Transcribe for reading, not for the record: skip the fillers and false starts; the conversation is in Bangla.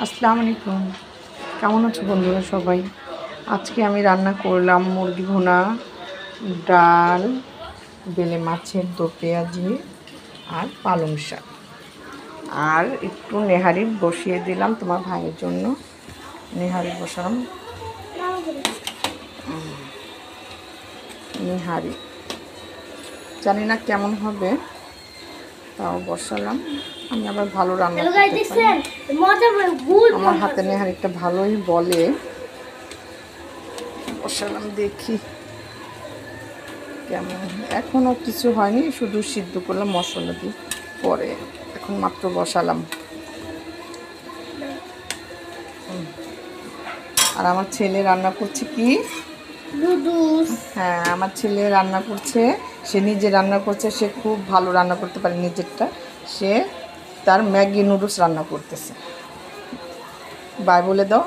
আসসালামু আলাইকুম। কেমন আছো বন্ধুরা সবাই? আজকে আমি রান্না করলাম মুরগি ভুনা, ডাল, বেলে মাছের দো পেঁয়াজি আর পালং শাক। আর একটু নেহারি বসিয়ে দিলাম তোমার ভাইয়ের জন্য। নেহারি বসালাম, নেহারি জানি না কেমন হবে, তাও বসালাম। আমি আবার ভালো রান্না করতে পারি, আমার হাতে নেহারিটা ভালোই বলে। বসালাম, দেখি কেমন। এখনও কিছু হয়নি, শুধু সিদ্ধ করলাম মশলা দিয়ে, পরে এখন মাত্র বসালাম। আর আমার ছেলে রান্না করছে কি, হ্যাঁ আমার ছেলে রান্না করছে, সে নিজে রান্না করছে, সে খুব ভালো রান্না করতে পারে নিজেরটা। সে তার ম্যাগি নুডলস রান্না করতেছে। বাই বলে দাও।